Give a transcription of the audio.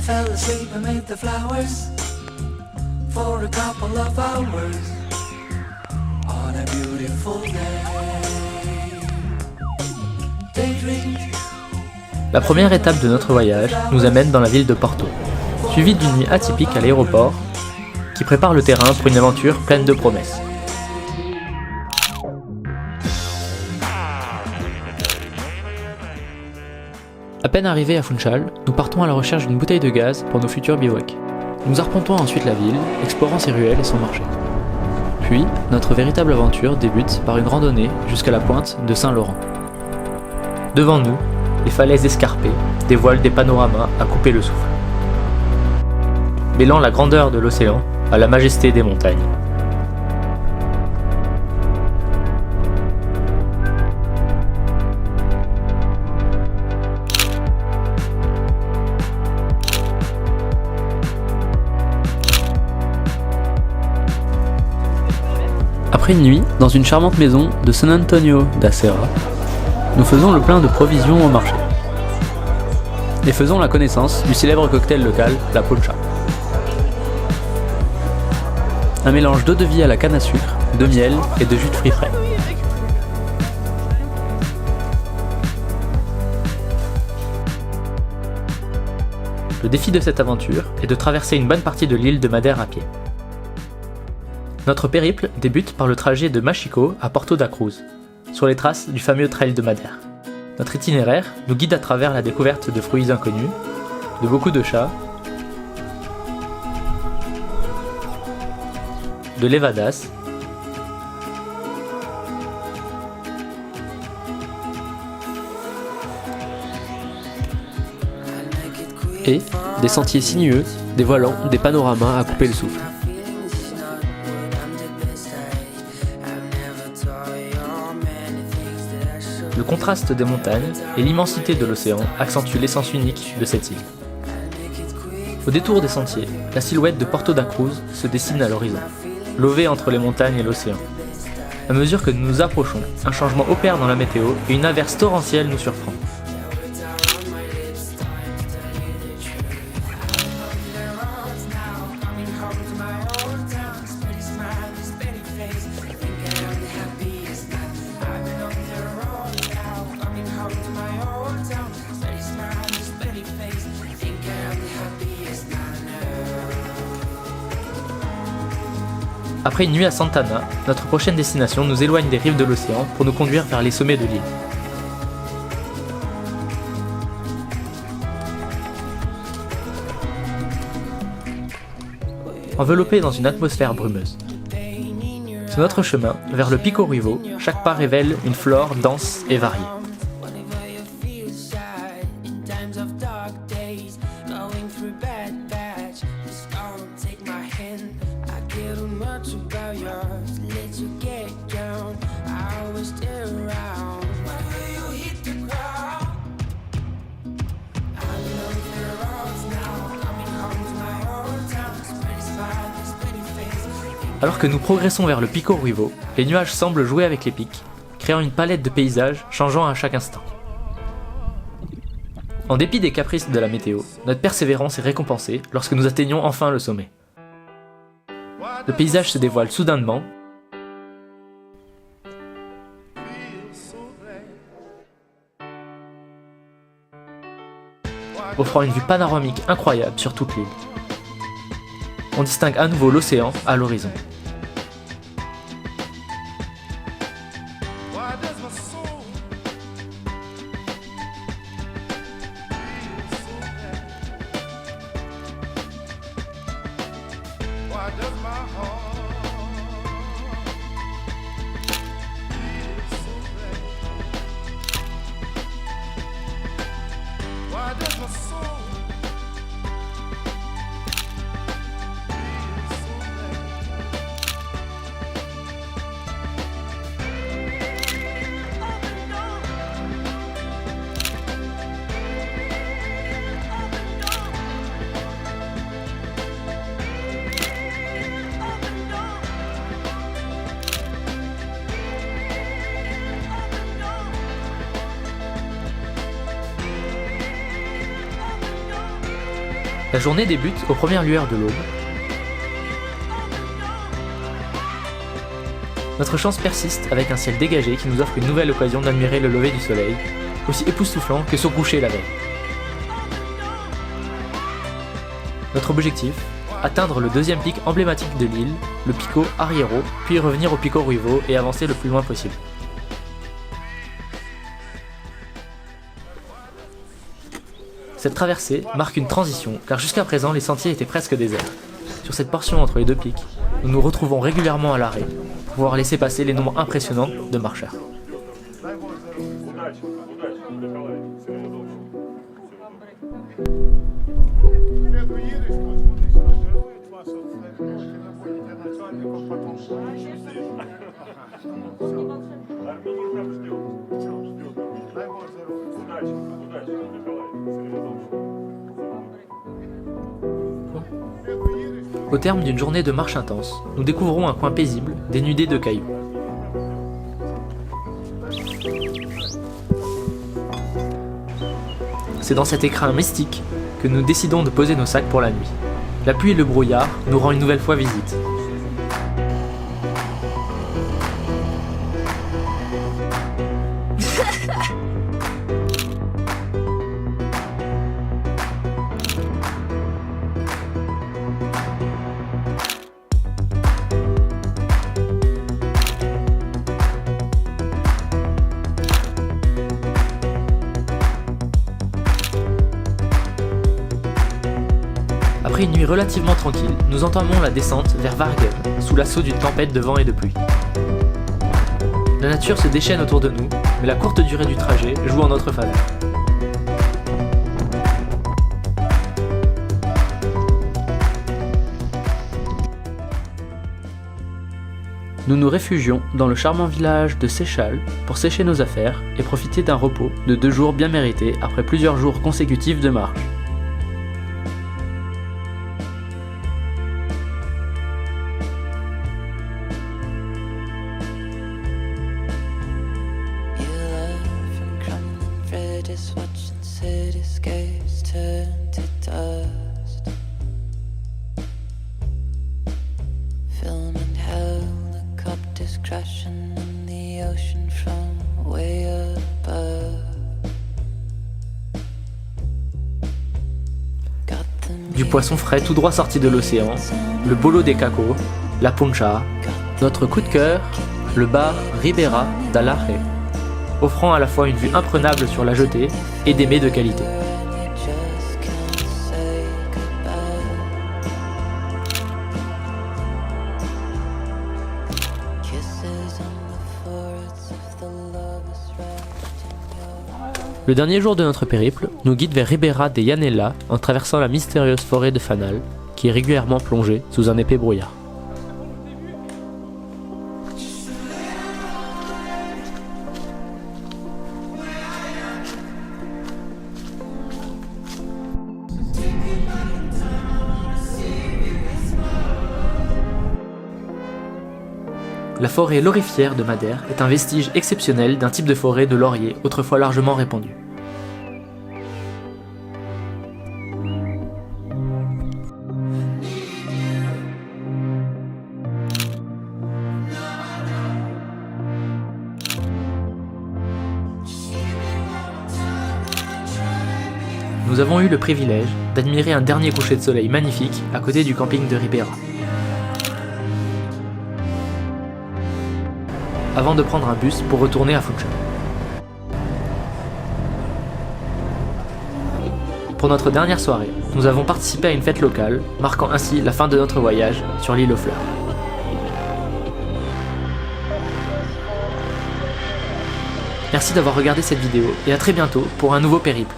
fell asleep amid the flowers for a couple of hours on a beautiful day. Daydream. La première étape de notre voyage nous amène dans la ville de Porto, suivie d'une nuit atypique à l'aéroport qui prépare le terrain pour une aventure pleine de promesses. À peine arrivés à Funchal, nous partons à la recherche d'une bouteille de gaz pour nos futurs bivouacs. Nous arpentons ensuite la ville, explorant ses ruelles et son marché. Puis, notre véritable aventure débute par une randonnée jusqu'à la pointe de Saint-Laurent. Devant nous, les falaises escarpées dévoilent des panoramas à couper le souffle, mêlant la grandeur de l'océan à la majesté des montagnes. Après une nuit dans une charmante maison de San Antonio da Serra, nous faisons le plein de provisions au marché. Et faisons la connaissance du célèbre cocktail local, la poncha. Un mélange d'eau-de-vie à la canne à sucre, de miel et de jus de fruits frais. Le défi de cette aventure est de traverser une bonne partie de l'île de Madère à pied. Notre périple débute par le trajet de Machico à Porto da Cruz, sur les traces du fameux trail de Madère. Notre itinéraire nous guide à travers la découverte de fruits inconnus, de beaucoup de chats, de levadas, et des sentiers sinueux dévoilant des panoramas à couper le souffle. Le contraste des montagnes et l'immensité de l'océan accentuent l'essence unique de cette île. Au détour des sentiers, la silhouette de Porto da Cruz se dessine à l'horizon, lové entre les montagnes et l'océan. À mesure que nous nous approchons, un changement opère dans la météo et une averse torrentielle nous surprend. Après une nuit à Santana, notre prochaine destination nous éloigne des rives de l'océan pour nous conduire vers les sommets de l'île. Enveloppé dans une atmosphère brumeuse. Sur notre chemin, vers le Pico Ruivo, chaque pas révèle une flore dense et variée. Alors que nous progressons vers le Pico Ruivo, les nuages semblent jouer avec les pics, créant une palette de paysages changeant à chaque instant. En dépit des caprices de la météo, notre persévérance est récompensée lorsque nous atteignons enfin le sommet. Le paysage se dévoile soudainement, offrant une vue panoramique incroyable sur toute l'île. On distingue à nouveau l'océan à l'horizon. La journée débute aux premières lueurs de l'aube. Notre chance persiste avec un ciel dégagé qui nous offre une nouvelle occasion d'admirer le lever du soleil, aussi époustouflant que son coucher la veille. Notre objectif, atteindre le deuxième pic emblématique de l'île, le Pico Arriero, puis revenir au Pico Ruivo et avancer le plus loin possible. Cette traversée marque une transition, car jusqu'à présent les sentiers étaient presque déserts. Sur cette portion entre les deux pics, nous nous retrouvons régulièrement à l'arrêt, pour pouvoir laisser passer les nombres impressionnants de marcheurs. Au terme d'une journée de marche intense, nous découvrons un coin paisible, dénudé de cailloux. C'est dans cet écrin mystique que nous décidons de poser nos sacs pour la nuit. La pluie et le brouillard nous rend une nouvelle fois visite. Après une nuit relativement tranquille, nous entamons la descente vers Vargem, sous l'assaut d'une tempête de vent et de pluie. La nature se déchaîne autour de nous, mais la courte durée du trajet joue en notre faveur. Nous nous réfugions dans le charmant village de Seychal pour sécher nos affaires et profiter d'un repos de 2 jours bien mérité après plusieurs jours consécutifs de marche. Watching cityscapes turn to dust. Filming helicopters crashing in the ocean from way above. Du poisson frais tout droit sorti de l'océan, le bolo de caco, la poncha, notre coup de cœur, le bar Ribera d'Alaje, offrant à la fois une vue imprenable sur la jetée et des mets de qualité. Le dernier jour de notre périple nous guide vers Ribera de Llanella en traversant la mystérieuse forêt de Fanal, qui est régulièrement plongée sous un épais brouillard. La forêt lorifère de Madère est un vestige exceptionnel d'un type de forêt de laurier autrefois largement répandu. Nous avons eu le privilège d'admirer un dernier coucher de soleil magnifique à côté du camping de Ribera. Avant de prendre un bus pour retourner à Funchal. Pour notre dernière soirée, nous avons participé à une fête locale, marquant ainsi la fin de notre voyage sur l'île aux fleurs. Merci d'avoir regardé cette vidéo et à très bientôt pour un nouveau périple.